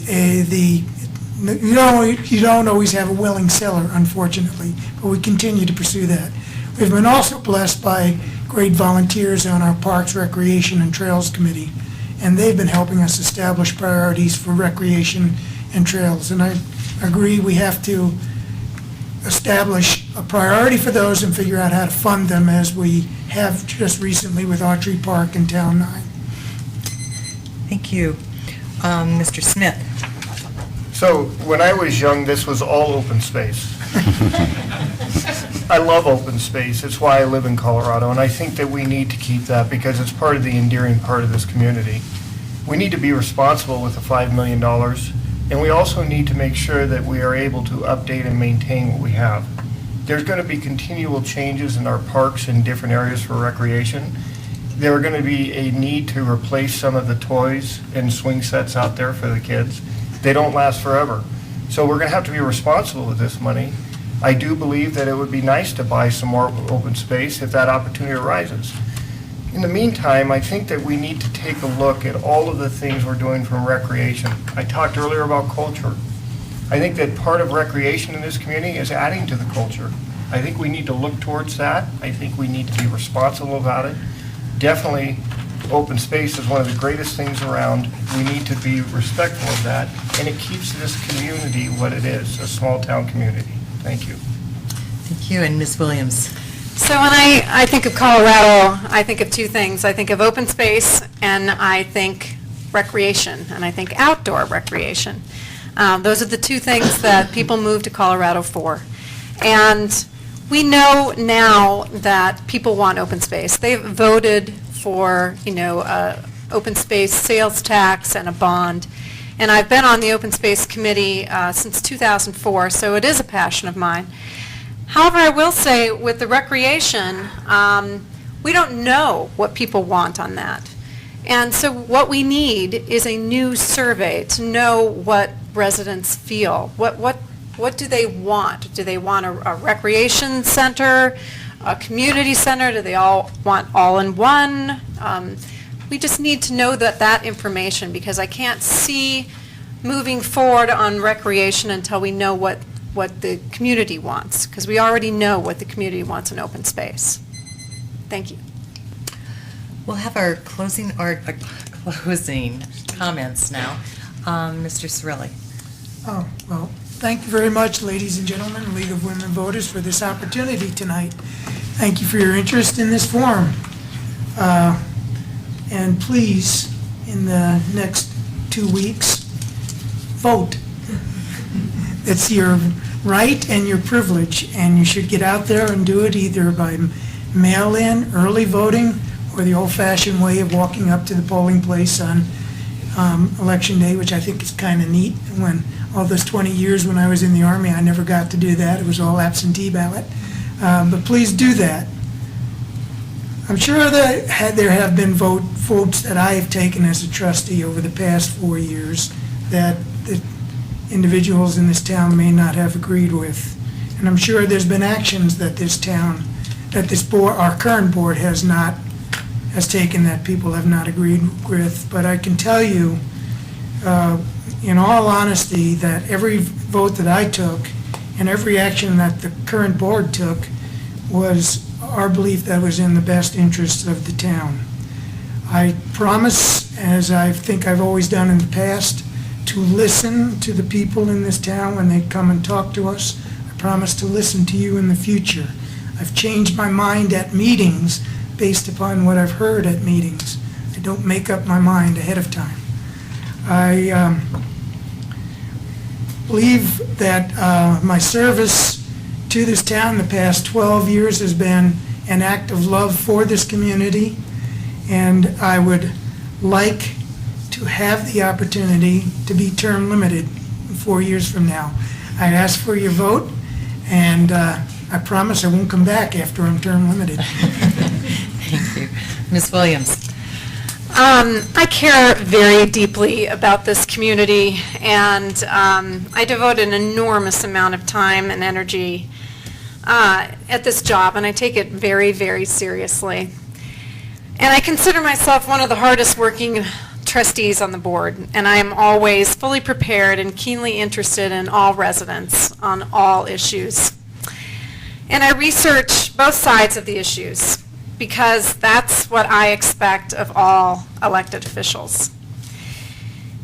You don't always have a willing seller, unfortunately, but we continue to pursue that. We've been also blessed by great volunteers on our Parks, Recreation, and Trails Committee, and they've been helping us establish priorities for recreation and trails. And I agree we have to establish a priority for those and figure out how to fund them, as we have just recently with Autry Park and Town 9. Thank you. Mr. Smith? So, when I was young, this was all open space. I love open space. It's why I live in Colorado, and I think that we need to keep that because it's part of the endearing part of this community. We need to be responsible with the $5 million, and we also need to make sure that we are able to update and maintain what we have. There's going to be continual changes in our parks and different areas for recreation. There are going to be a need to replace some of the toys and swing sets out there for the kids. They don't last forever. So we're going to have to be responsible with this money. I do believe that it would be nice to buy some more open space if that opportunity arises. In the meantime, I think that we need to take a look at all of the things we're doing from recreation. I talked earlier about culture. I think that part of recreation in this community is adding to the culture. I think we need to look towards that. I think we need to be responsible about it. Definitely, open space is one of the greatest things around. We need to be respectful of that, and it keeps this community what it is, a small-town community. Thank you. Thank you. And Ms. Williams? So when I think of Colorado, I think of two things. I think of open space, and I think recreation, and I think outdoor recreation. Those are the two things that people move to Colorado for. And we know now that people want open space. They've voted for, open space sales tax and a bond. And I've been on the Open Space Committee since 2004, so it is a passion of mine. However, I will say with the recreation, we don't know what people want on that. And so what we need is a new survey to know what residents feel. What do they want? Do they want a recreation center, a community center? Do they all want all-in-one? We just need to know that information, because I can't see moving forward on recreation until we know what the community wants, because we already know what the community wants in open space. Thank you. We'll have our closing comments now. Mr. Cirilli. Oh, well, thank you very much, ladies and gentlemen, League of Women Voters, for this opportunity tonight. Thank you for your interest in this forum. And please, in the next 2 weeks, vote. It's your right and your privilege, and you should get out there and do it either by mail-in, early voting, or the old-fashioned way of walking up to the polling place on Election Day, which I think is kind of neat. When all those 20 years when I was in the Army, I never got to do that. It was all absentee ballot. But please do that. I'm sure that there have been votes that I have taken as a trustee over the past 4 years that the individuals in this town may not have agreed with. And I'm sure there's been actions that this town, that this board, our current board, has taken that people have not agreed with. But I can tell you, in all honesty, that every vote that I took and every action that the current board took was our belief that was in the best interests of the town. I promise, as I think I've always done in the past, to listen to the people in this town when they come and talk to us. I promise to listen to you in the future. I've changed my mind at meetings based upon what I've heard at meetings. I don't make up my mind ahead of time. I believe that my service to this town the past 12 years has been an act of love for this community, and I would like to have the opportunity to be term limited 4 years from now. I ask for your vote, and I promise I won't come back after I'm term limited. Thank you. Ms. Williams? I care very deeply about this community, and I devote an enormous amount of time and energy at this job, and I take it very, very seriously. And I consider myself one of the hardest working trustees on the board, and I am always fully prepared and keenly interested in all residents on all issues. And I research both sides of the issues, because that's what I expect of all elected officials.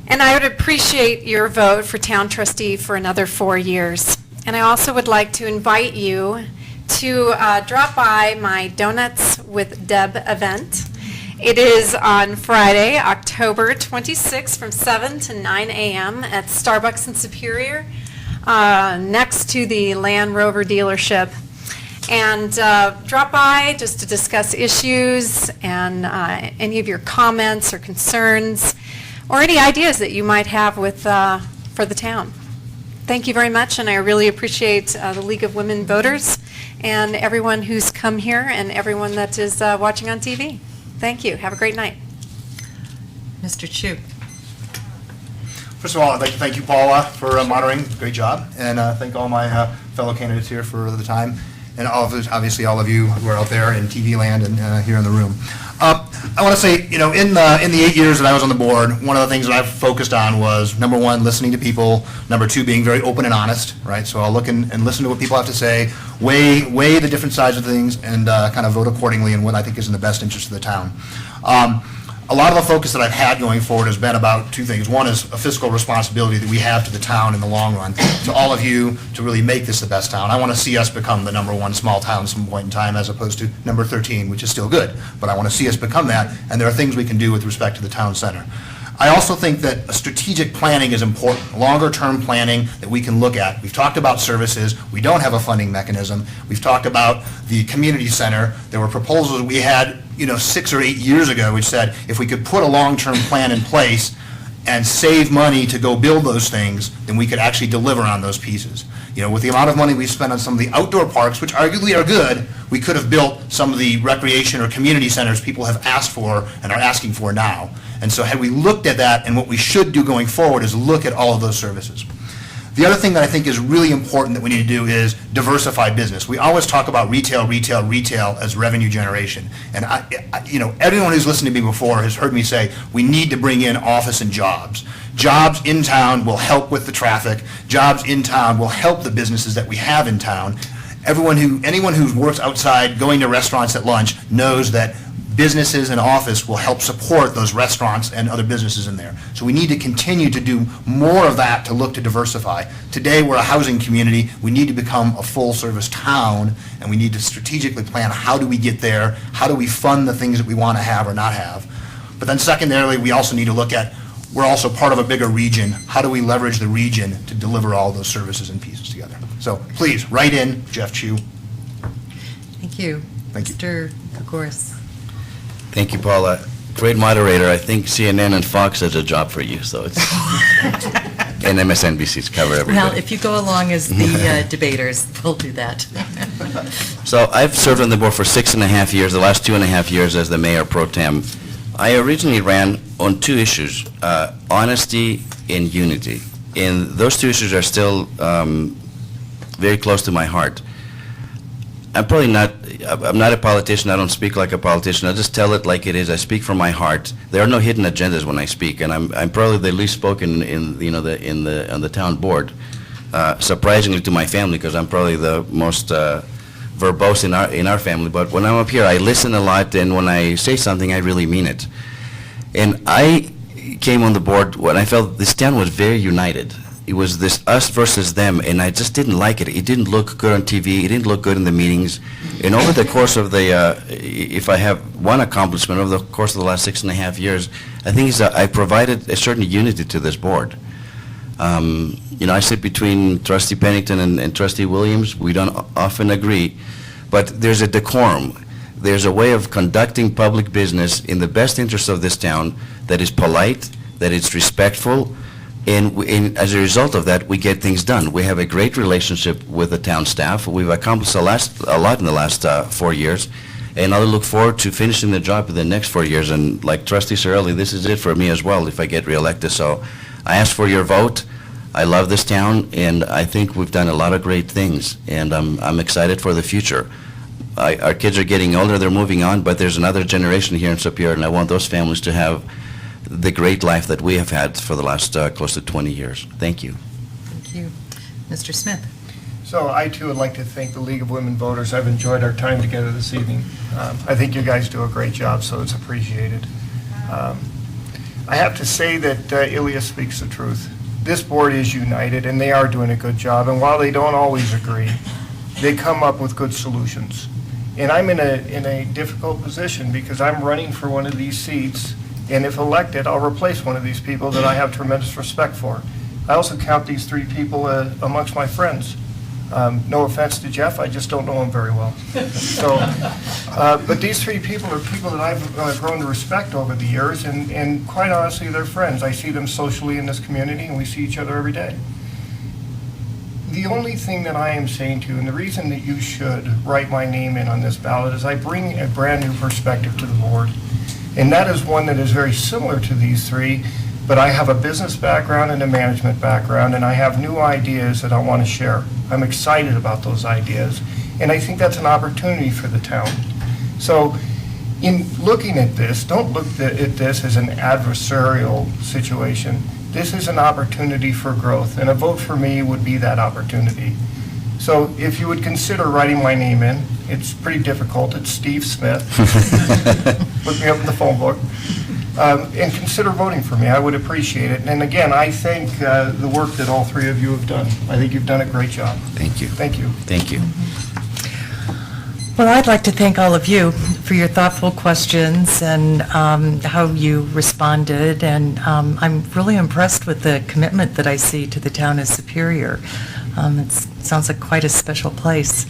And I would appreciate your vote for town trustee for another 4 years. And I also would like to invite you to drop by my Donuts with Deb event. It is on Friday, October 26th from 7 to 9 a.m. at Starbucks in Superior, next to the Land Rover dealership. And drop by just to discuss issues and any of your comments or concerns or any ideas that you might have with for the town. Thank you very much, and I really appreciate the League of Women Voters and everyone who's come here and everyone that is watching on TV. Thank you. Have a great night. Mr. Chu? First of all, I'd like to thank you, Paula, for moderating. Great job. And thank all my fellow candidates here for the time. And obviously all of you who are out there in TV land and here in the room. I want to say, you know, in the 8 years that I was on the board, one of the things that I've focused on was, number one, listening to people, number two, being very open and honest, right? So I'll look and listen to what people have to say, weigh the different sides of things, and kind of vote accordingly in what I think is in the best interest of the town. A lot of the focus that I've had going forward has been about two things. One is a fiscal responsibility that we have to the town in the long run, to all of you, to really make this the best town. I want to see us become the #1 small town at some point in time, as opposed to number 13, which is still good. But I want to see us become that, and there are things we can do with respect to the town center. I also think that strategic planning is important, longer-term planning that we can look at. We've talked about services. We don't have a funding mechanism. We've talked about the community center. There were proposals we had, 6 or 8 years ago, which said if we could put a long-term plan in place and save money to go build those things, then we could actually deliver on those pieces. With the amount of money we spent on some of the outdoor parks, which arguably are good, we could have built some of the recreation or community centers people have asked for and are asking for now. And so had we looked at that, and what we should do going forward is look at all of those services. The other thing that I think is really important that we need to do is diversify business. We always talk about retail as revenue generation. And everyone who's listened to me before has heard me say we need to bring in office and jobs. Jobs in town will help with the traffic. Jobs in town will help the businesses that we have in town. Anyone who works outside, going to restaurants at lunch, knows that businesses and office will help support those restaurants and other businesses in there. So we need to continue to do more of that to look to diversify. Today, we're a housing community. We need to become a full-service town, and we need to strategically plan how do we get there, how do we fund the things that we want to have or not have. But then secondarily, we also need to look at, we're also part of a bigger region. How do we leverage the region to deliver all those services and pieces together? So please, write in, Jeff Chu. Thank you. Thank you. Mr. Kokoris? Thank you, Paula. Great moderator. I think CNN and Fox has a job for you, so it's, and MSNBC's cover everybody. Well, if you go along as the debaters, we'll do that. So I've served on the board for 6.5 years, the last 2.5 years as the mayor pro tem. I originally ran on two issues, honesty and unity. And those two issues are still very close to my heart. I'm not a politician. I don't speak like a politician. I just tell it like it is. I speak from my heart. There are no hidden agendas when I speak, and I'm probably the least spoken on the town board. Surprisingly to my family, because I'm probably the most verbose in our family. But when I'm up here, I listen a lot, and when I say something, I really mean it. And I came on the board when I felt this town was very united. It was this us versus them, and I just didn't like it. It didn't look good on TV. It didn't look good in the meetings. And over the course of if I have one accomplishment over the course of the last 6.5 years, I think is that I provided a certain unity to this board. I sit between Trustee Pennington and Trustee Williams. We don't often agree, but there's a decorum. There's a way of conducting public business in the best interest of this town that is polite, that it's respectful, and as a result of that, we get things done. We have a great relationship with the town staff. We've accomplished a lot in the last 4 years, and I look forward to finishing the job in the next 4 years. And like Trustee Cirilli, this is it for me as well if I get reelected. So I ask for your vote. I love this town, and I think we've done a lot of great things, and I'm excited for the future. Our kids are getting older, they're moving on, but there's another generation here in Superior, and I want those families to have the great life that we have had for the last close to 20 years. Thank you. Thank you. Mr. Smith? So I too would like to thank the League of Women Voters. I've enjoyed our time together this evening. I think you guys do a great job, so it's appreciated. I have to say that Ilya speaks the truth. This board is united, and they are doing a good job, and while they don't always agree, they come up with good solutions. And I'm in a difficult position because I'm running for one of these seats, and if elected, I'll replace one of these people that I have tremendous respect for. I also count these 3 people amongst my friends. No offense to Jeff, I just don't know him very well. So, but these 3 people are people that I've grown to respect over the years, and quite honestly, they're friends. I see them socially in this community, and we see each other every day. The only thing that I am saying to you, and the reason that you should write my name in on this ballot, is I bring a brand-new perspective to the board, and that is one that is very similar to these 3, but I have a business background and a management background, and I have new ideas that I want to share. I'm excited about those ideas, and I think that's an opportunity for the town. So in looking at this, don't look at this as an adversarial situation. This is an opportunity for growth, and a vote for me would be that opportunity. So if you would consider writing my name in, it's pretty difficult. It's Steve Smith. Look me up in the phone book. And consider voting for me. I would appreciate it. And again, I thank the work that all 3 of you have done. I think you've done a great job. Thank you. Thank you. Thank you. Well, I'd like to thank all of you for your thoughtful questions and how you responded, and I'm really impressed with the commitment that I see to the town of Superior. It sounds like quite a special place.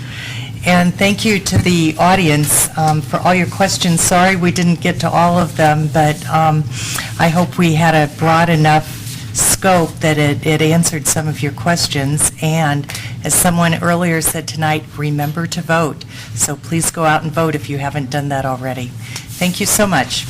And thank you to the audience for all your questions. Sorry we didn't get to all of them, but I hope we had a broad enough scope that it answered some of your questions. And as someone earlier said tonight, remember to vote. So please go out and vote if you haven't done that already. Thank you so much.